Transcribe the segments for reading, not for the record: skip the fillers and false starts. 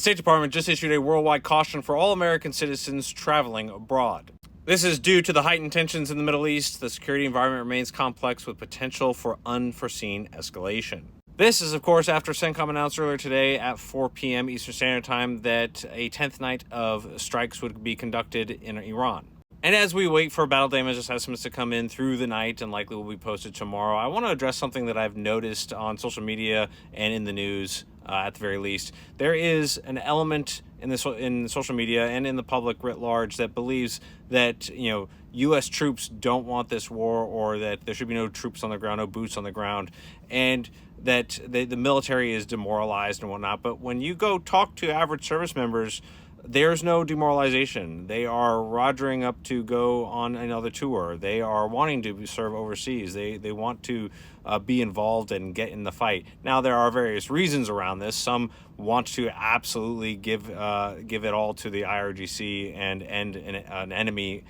State Department just issued a worldwide caution for all American citizens traveling abroad. This is due to the heightened tensions in the Middle East. The security environment remains complex with potential for unforeseen escalation. This is, of course, after CENTCOM announced earlier today at 4 p.m. Eastern Standard Time that a 10th night of strikes would be conducted in Iran. And as we wait for battle damage assessments to come in through the night and likely will be posted tomorrow, I want to address something that I've noticed on social media and in the news, at the very least. There is an element in social media and in the public writ large that believes that, U.S. troops don't want this war, or that there should be no troops on the ground, no boots on the ground, and that the military is demoralized and whatnot. But when you go talk to average service members, there's no demoralization. They are rogering up to go on another tour. They are wanting to serve overseas. They want to be involved and get in the fight. Now, there are various reasons around this. Some want to absolutely give it all to the IRGC and end an enemy,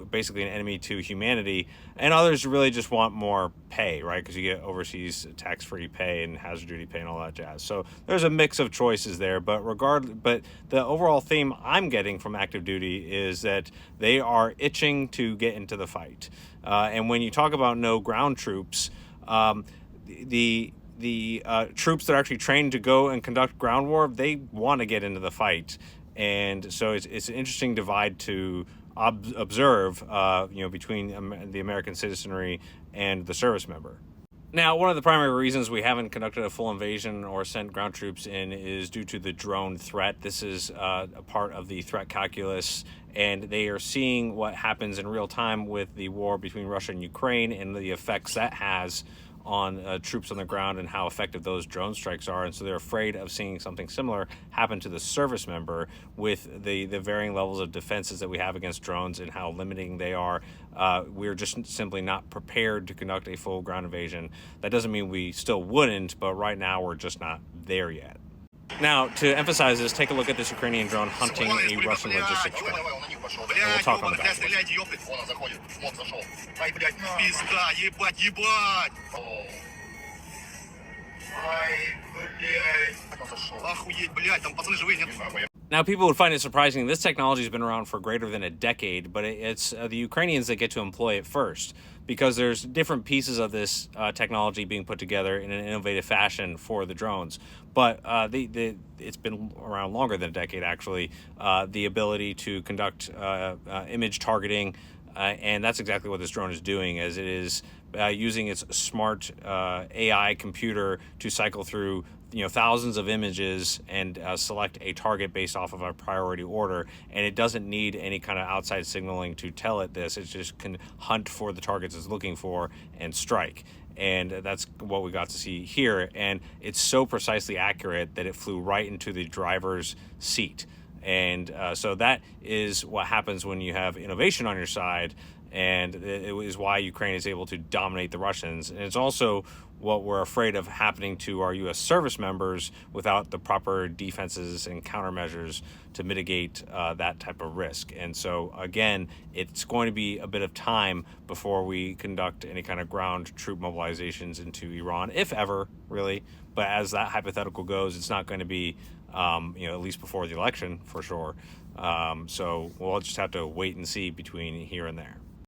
basically an enemy to humanity, and others really just want more pay, right? Because you get overseas tax-free pay and hazard duty pay and all that jazz. So there's a mix of choices there, but the overall theme I'm getting from active duty is that they are itching to get into the fight. And when you talk about no ground troops, the troops that are actually trained to go and conduct ground war, they want to get into the fight. And so it's an interesting divide to observe, between the American citizenry and the service member. Now, one of the primary reasons we haven't conducted a full invasion or sent ground troops in is due to the drone threat. This is a part of the threat calculus, and they are seeing what happens in real time with the war between Russia and Ukraine and the effects that has on troops on the ground and how effective those drone strikes are. And so they're afraid of seeing something similar happen to the service member with the varying levels of defenses that we have against drones and how limiting they are. We're just simply not prepared to conduct a full ground invasion. That doesn't mean we still wouldn't, but right now we're just not there yet. Now, to emphasize this, take a look at this Ukrainian drone hunting a Russian logistics train. And we'll talk on that. Now, people would find it surprising. This technology has been around for greater than a decade, but it's the Ukrainians that get to employ it first, because there's different pieces of this technology being put together in an innovative fashion for the drones. But it's been around longer than a decade, actually, the ability to conduct image targeting, and that's exactly what this drone is doing, as it is using its smart AI computer to cycle through thousands of images and select a target based off of a priority order. And it doesn't need any kind of outside signaling to tell it this. It just can hunt for the targets it's looking for and strike. And that's what we got to see here. And it's so precisely accurate that it flew right into the driver's seat. And so that is what happens when you have innovation on your side. And it is why Ukraine is able to dominate the Russians. And it's also what we're afraid of happening to our U.S. service members without the proper defenses and countermeasures to mitigate that type of risk. And so, again, it's going to be a bit of time before we conduct any kind of ground troop mobilizations into Iran, if ever, really. But as that hypothetical goes, it's not going to be, at least before the election, for sure. So we'll just have to wait and see between here and there.